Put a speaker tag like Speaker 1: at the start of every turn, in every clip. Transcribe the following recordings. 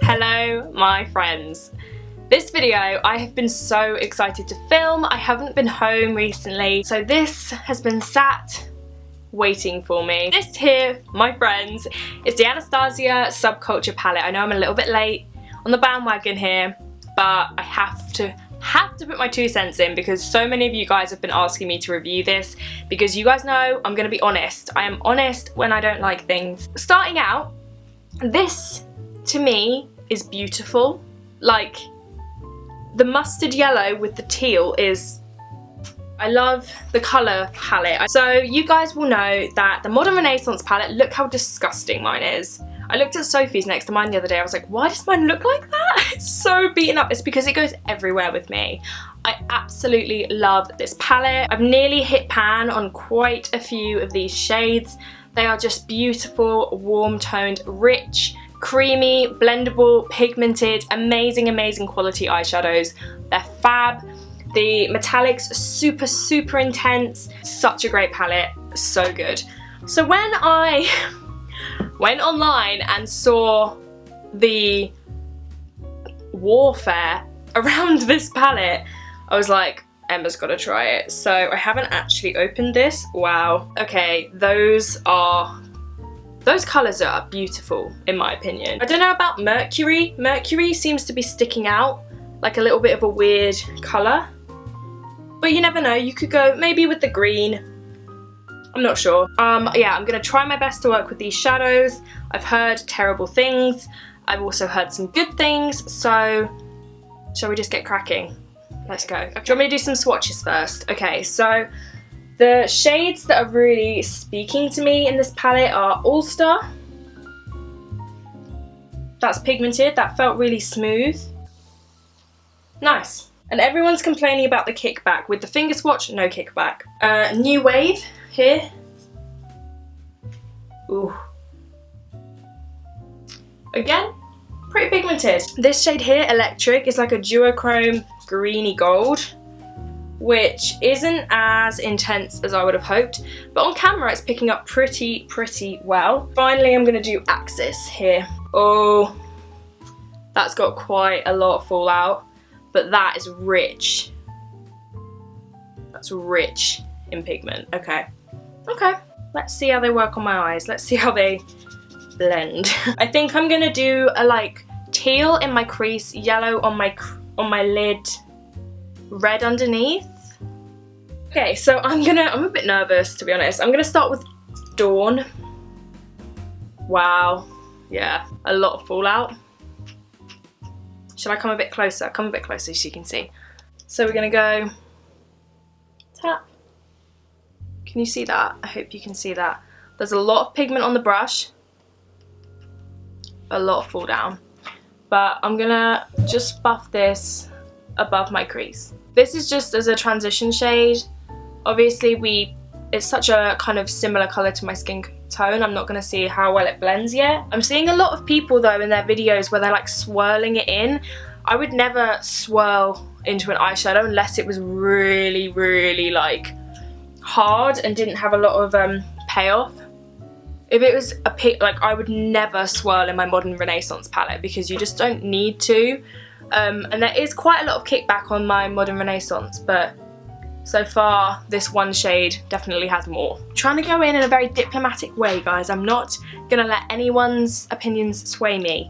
Speaker 1: Hello my friends. This video I have been so excited to film. I haven't been home recently, so this has been sat waiting for me. This here, my friends, is the Anastasia Subculture palette. I know I'm a little bit late on the bandwagon here, but I have to put my 2 cents in because so many of you guys have been asking me to review this because you guys know I'm gonna be honest. I am honest when I don't like things. Starting out, this to me is beautiful. Like, the mustard yellow with the teal is, I love the colour palette. So you guys will know that the Modern Renaissance palette, look how disgusting mine is. I looked at Sophie's next to mine the other day, I was like, why does mine look like that? It's so beaten up. It's because it goes everywhere with me. I absolutely love this palette. I've nearly hit pan on quite a few of these shades. They are just beautiful, warm toned, rich, creamy, blendable, pigmented, amazing quality eyeshadows. They're fab. The metallics are super intense. Such a great palette, so good. So when I went online and saw the warfare around this palette, I was like, Emma's gotta try it. So I haven't actually opened this. Wow. Okay, those colours are beautiful in my opinion. I don't know about Mercury. Mercury seems to be sticking out like a little bit of a weird colour. But you never know, you could go maybe with the green. I'm not sure. Yeah, I'm gonna try my best to work with these shadows. I've heard terrible things. I've also heard some good things. So, shall we just get cracking? Let's go. Do you want me to do some swatches first? Okay, so the shades that are really speaking to me in this palette are All Star. That's pigmented, that felt really smooth. Nice. And everyone's complaining about the kickback. With the finger swatch, no kickback. New Wave here. Ooh. Again, pretty pigmented. This shade here, Electric, is like a duochrome greeny gold, which isn't as intense as I would have hoped, but on camera it's picking up pretty well. Finally, I'm gonna do Axis here. Oh, that's got quite a lot of fallout, but that is rich. That's rich in pigment. Okay, let's see how they work on my eyes. Let's see how they blend. I think I'm gonna do a like teal in my crease, yellow on my lid, red underneath. Okay, so I'm a bit nervous to be honest. I'm gonna start with Dawn. Wow, yeah, a lot of fallout. Should I come a bit closer? Come a bit closer so you can see. So we're gonna go tap. Can you see that? I hope you can see that. There's a lot of pigment on the brush, a lot of fall down, but I'm gonna just buff this above my crease. This is just as a transition shade. Obviously it's such a kind of similar colour to my skin tone, I'm not going to see how well it blends yet. I'm seeing a lot of people though in their videos where they're like swirling it in. I would never swirl into an eyeshadow unless it was really like hard and didn't have a lot of payoff. If it was like I would never swirl in my Modern Renaissance palette because you just don't need to. And there is quite a lot of kickback on my Modern Renaissance, but so far this one shade definitely has more. I'm trying to go in a very diplomatic way, guys. I'm not gonna let anyone's opinions sway me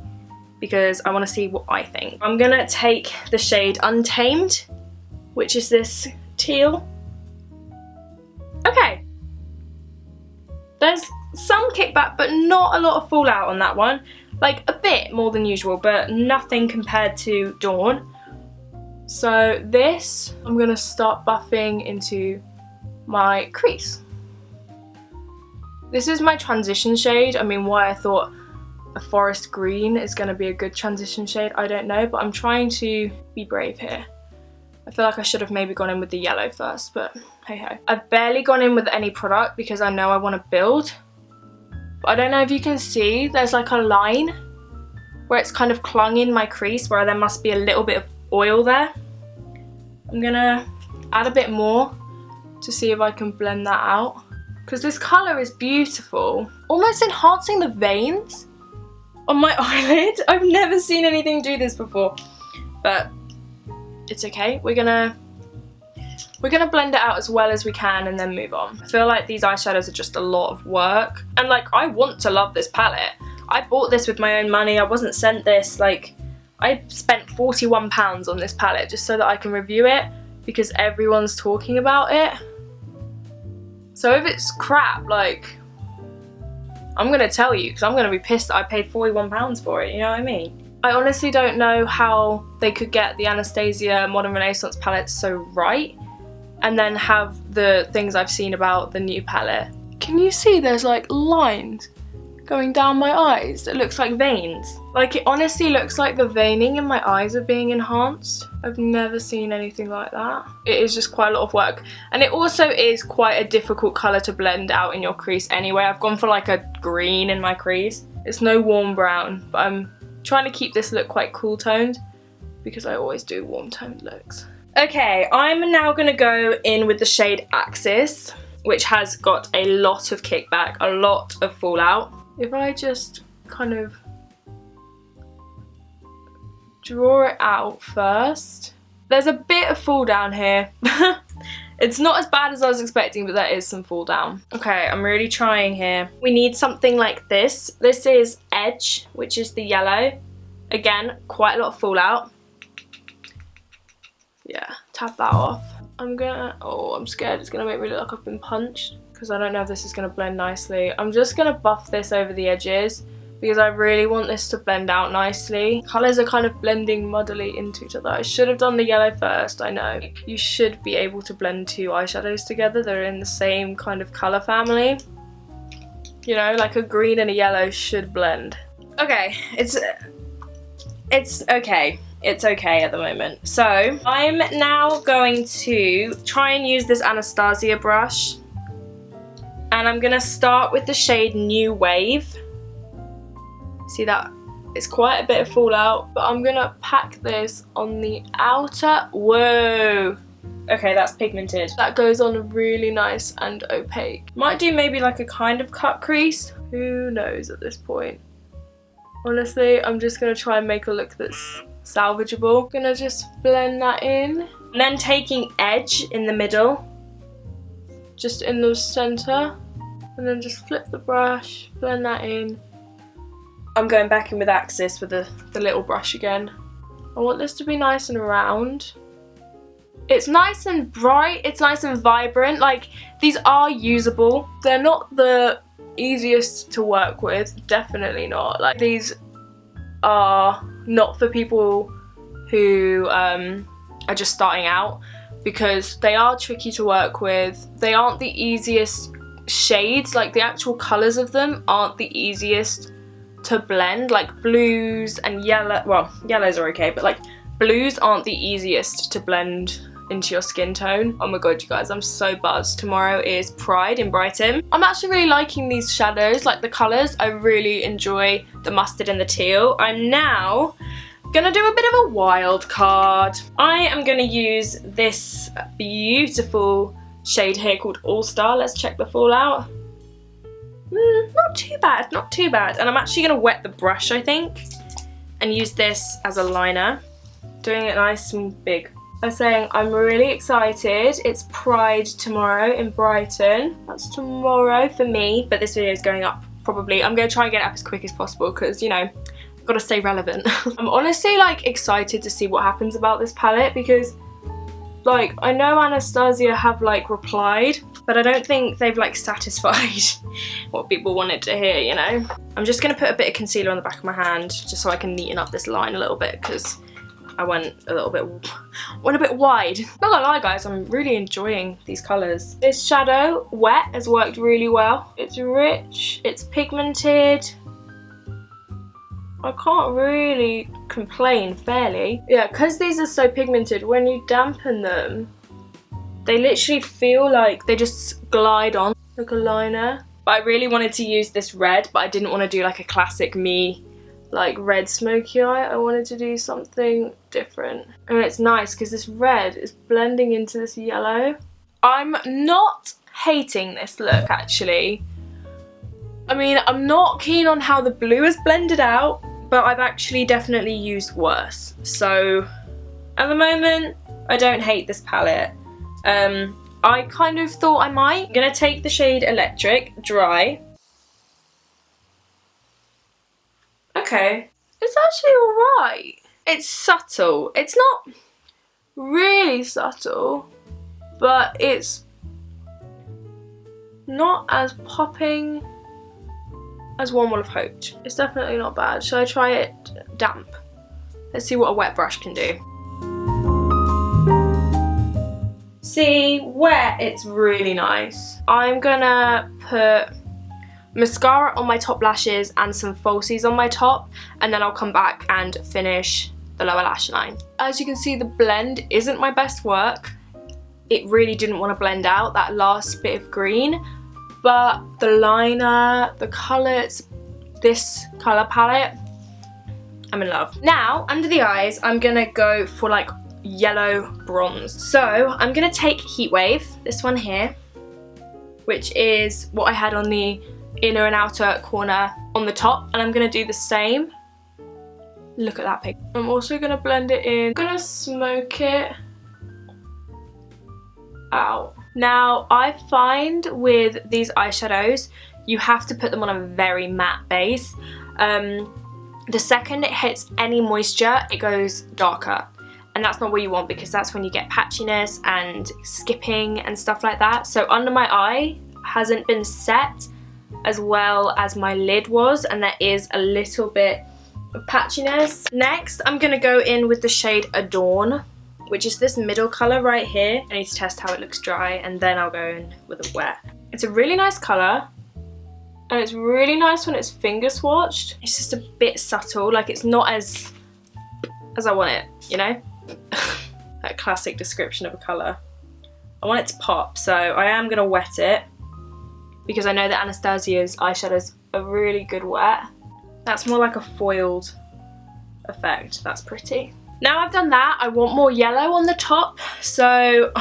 Speaker 1: because I want to see what I think. I'm gonna take the shade Untamed, which is this teal. Okay, there's some kickback but not a lot of fallout on that one. Like a bit more than usual, but nothing compared to Dawn. So this, I'm gonna start buffing into my crease. This is my transition shade. I mean, why I thought a forest green is gonna be a good transition shade, I don't know, but I'm trying to be brave here. I feel like I should have maybe gone in with the yellow first, but hey ho. I've barely gone in with any product because I know I want to build. But I don't know if you can see, there's like a line where it's kind of clung in my crease where there must be a little bit of oil there. I'm gonna add a bit more to see if I can blend that out because this colour is beautiful, almost enhancing the veins. on my eyelid. I've never seen anything do this before, but it's okay. We're gonna blend it out as well as we can and then move on. I feel like these eyeshadows are just a lot of work, and like I want to love this palette. I bought this with my own money. I wasn't sent this. Like, I spent £41 on this palette just so that I can review it because everyone's talking about it. So if it's crap, like, I'm gonna tell you because I'm gonna be pissed that I paid £41 for it, you know what I mean? I honestly don't know how they could get the Anastasia Modern Renaissance palette so right and then have the things I've seen about the new palette. Can you see there's like lines going down my eyes? It looks like veins. Like, it honestly looks like the veining in my eyes are being enhanced. I've never seen anything like that. It is just quite a lot of work. And it also is quite a difficult colour to blend out in your crease anyway. I've gone for like a green in my crease. It's no warm brown, but I'm trying to keep this look quite cool toned because I always do warm toned looks. Okay, I'm now gonna go in with the shade Axis, which has got a lot of kickback, a lot of fallout. If I just kind of draw it out first. There's a bit of fall down here. It's not as bad as I was expecting, but there is some fall down. Okay, I'm really trying here. We need something like this. This is Edge, which is the yellow. Again, quite a lot of fallout. Yeah, tap that off. I'm scared it's gonna make me look like I've been punched because I don't know if this is gonna blend nicely. I'm just gonna buff this over the edges because I really want this to blend out nicely. Colours are kind of blending muddily into each other. I should have done the yellow first, I know. You should be able to blend two eyeshadows together. They're in the same kind of colour family. You know, like a green and a yellow should blend. Okay, it's okay. It's okay at the moment. So I'm now going to try and use this Anastasia brush, and I'm gonna start with the shade New Wave. See that? It's quite a bit of fallout, but I'm gonna pack this on the outer. Whoa! Okay, that's pigmented. That goes on really nice and opaque. Might do maybe like a kind of cut crease. Who knows at this point? Honestly, I'm just gonna try and make a look that's salvageable. Gonna just blend that in. And then taking Edge in the middle, just in the center, and then just flip the brush, blend that in. I'm going back in with Axis with the little brush again. I want this to be nice and round. It's nice and bright, it's nice and vibrant. Like, these are usable. They're not the easiest to work with, definitely not. Like, these are not for people who are just starting out because they are tricky to work with. They aren't the easiest shades, like the actual colours of them aren't the easiest to blend. Like blues and yellow, well, yellows are okay, but like blues aren't the easiest to blend into your skin tone. Oh my god, you guys, I'm so buzzed. Tomorrow is Pride in Brighton. I'm actually really liking these shadows, like the colours. I really enjoy the mustard and the teal. I'm now gonna do a bit of a wild card. I am gonna use this beautiful shade here called All Star. Let's check the fallout. Not too bad, not too bad. And I'm actually gonna wet the brush, I think, and use this as a liner, doing it nice and big. I'm saying I'm really excited. It's Pride tomorrow in Brighton. That's tomorrow for me, but this video is going up probably. I'm gonna try and get it up as quick as possible because, you know, I've got to stay relevant. I'm honestly like excited to see what happens about this palette because, like, I know Anastasia have like replied, but I don't think they've like satisfied what people wanted to hear, you know? I'm just gonna put a bit of concealer on the back of my hand just so I can neaten up this line a little bit because I went a bit wide. Not gonna lie guys, I'm really enjoying these colours. This shadow, Wet, has worked really well. It's rich, it's pigmented. I can't really complain fairly. Yeah, because these are so pigmented, when you dampen them, they literally feel like they just glide on like a liner. But I really wanted to use this red, but I didn't want to do like a classic me like red smoky eye. I wanted to do something different. And it's nice because this red is blending into this yellow. I'm not hating this look actually. I mean, I'm not keen on how the blue is blended out, but I've actually definitely used worse. So at the moment, I don't hate this palette. I kind of thought I might. I'm gonna take the shade Electric, dry. Okay, it's actually alright. It's subtle. It's not really subtle, but it's not as popping as one would have hoped. It's definitely not bad. Shall I try it damp? Let's see what a wet brush can do. See, wet, it's really nice. I'm gonna put mascara on my top lashes and some falsies on my top, and then I'll come back and finish the lower lash line. As you can see, the blend isn't my best work. It really didn't want to blend out that last bit of green, but the liner, the colours, this colour palette, I'm in love. Now, under the eyes, I'm gonna go for like yellow bronze. So I'm gonna take Heat Wave, this one here, which is what I had on the inner and outer corner on the top, and I'm gonna do the same. Look at that pig. I'm also gonna blend it in. I'm gonna smoke it out. Now, I find with these eyeshadows, you have to put them on a very matte base. The second it hits any moisture, it goes darker. And that's not what you want, because that's when you get patchiness and skipping and stuff like that. So under my eye hasn't been set as well as my lid was, and there is a little bit of patchiness. Next, I'm gonna go in with the shade Adorn, which is this middle colour right here. I need to test how it looks dry, and then I'll go in with a wet. It's a really nice colour, and it's really nice when it's finger swatched. It's just a bit subtle, like it's not as I want it, you know? That classic description of a colour. I want it to pop, so I am going to wet it, because I know that Anastasia's eyeshadows are really good wet. That's more like a foiled effect. That's pretty. Now I've done that, I want more yellow on the top, so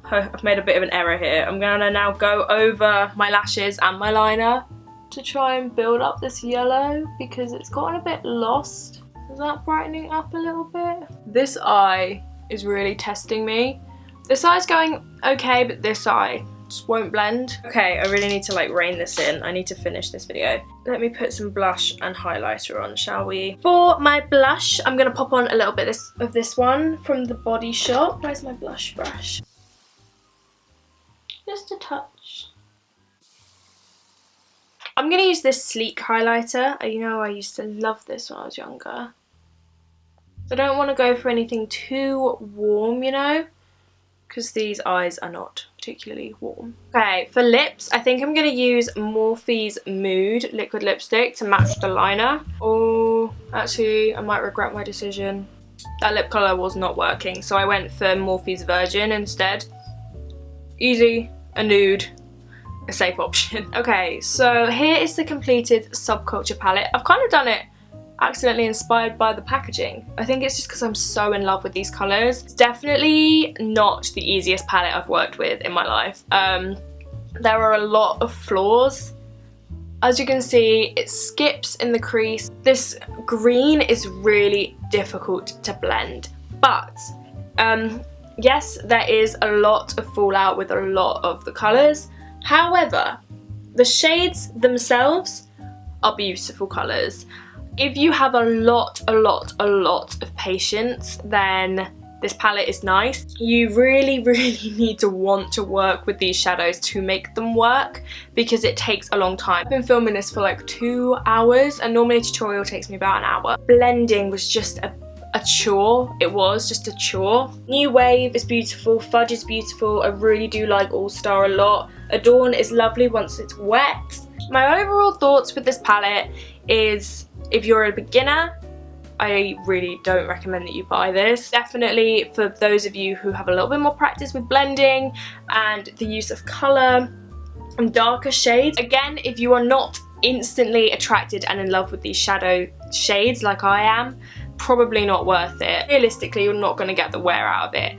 Speaker 1: I've made a bit of an error here. I'm going to now go over my lashes and my liner to try and build up this yellow, because it's gotten a bit lost. Is that brightening up a little bit? This eye is really testing me. This eye's going okay, but this eye just won't blend. Okay, I really need to like rein this in. I need to finish this video. Let me put some blush and highlighter on, shall we? For my blush, I'm gonna pop on a little bit of this one from the Body Shop. Where's my blush brush? Just a touch. I'm gonna use this Sleek highlighter. You know, I used to love this when I was younger. I don't want to go for anything too warm, you know, because these eyes are not particularly warm. Okay, for lips, I think I'm going to use Morphe's Mood liquid lipstick to match the liner. Oh, actually, I might regret my decision. That lip colour was not working, so I went for Morphe's Virgin instead. Easy, a nude, a safe option. Okay, so here is the completed Subculture palette. I've kind of done it accidentally inspired by the packaging. I think it's just because I'm so in love with these colours. It's definitely not the easiest palette I've worked with in my life. There are a lot of flaws. As you can see, it skips in the crease. This green is really difficult to blend, but yes, there is a lot of fallout with a lot of the colours. However, the shades themselves are beautiful colours. If you have a lot of patience, then this palette is nice. You really need to want to work with these shadows to make them work, because it takes a long time. I've been filming this for like 2 hours, and normally a tutorial takes me about an hour. Blending was just a chore. It was just a chore. New Wave is beautiful, Fudge is beautiful. I really do like All Star a lot. Adorn is lovely once it's wet. My overall thoughts with this palette is, if you're a beginner, I really don't recommend that you buy this. Definitely for those of you who have a little bit more practice with blending and the use of colour and darker shades. Again, if you are not instantly attracted and in love with these shadow shades like I am, probably not worth it. Realistically, you're not going to get the wear out of it.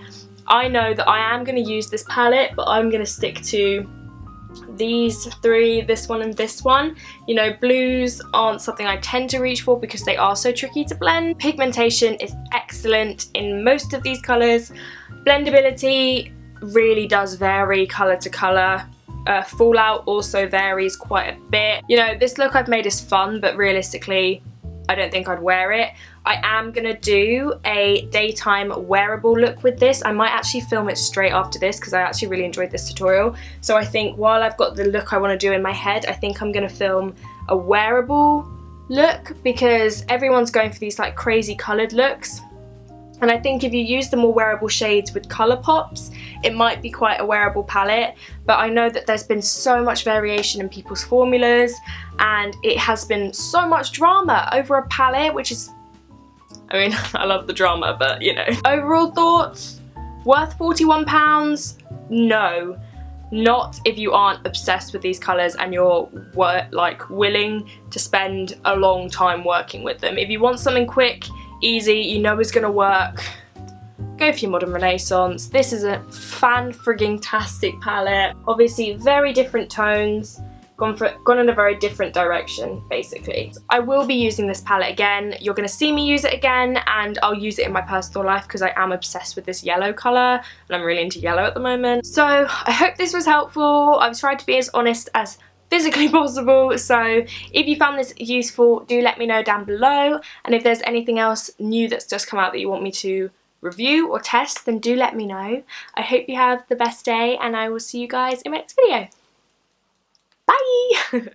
Speaker 1: I know that I am going to use this palette, but I'm going to stick to these three, this one and this one. You know, blues aren't something I tend to reach for because they are so tricky to blend. Pigmentation is excellent in most of these colours. Blendability really does vary colour to colour. Fallout also varies quite a bit. You know, this look I've made is fun, but realistically I don't think I'd wear it. I am gonna do a daytime wearable look with this. I might actually film it straight after this because I actually really enjoyed this tutorial. So I think while I've got the look I want to do in my head, I think I'm gonna film a wearable look because everyone's going for these like crazy coloured looks. And I think if you use the more wearable shades with colour pops, it might be quite a wearable palette. But I know that there's been so much variation in people's formulas and it has been so much drama over a palette, which is, I mean, I love the drama, but you know. Overall thoughts, worth £41? No. Not if you aren't obsessed with these colours and you're like willing to spend a long time working with them. If you want something quick, easy, you know is gonna work, go for your Modern Renaissance. This is a fan-frigging-tastic palette. Obviously very different tones, gone in a very different direction basically. I will be using this palette again. You're gonna see me use it again, and I'll use it in my personal life because I am obsessed with this yellow colour and I'm really into yellow at the moment. So I hope this was helpful. I've tried to be as honest as physically possible, so if you found this useful, do let me know down below, and if there's anything else new that's just come out that you want me to review or test, then do let me know. I hope you have the best day, and I will see you guys in my next video. Bye!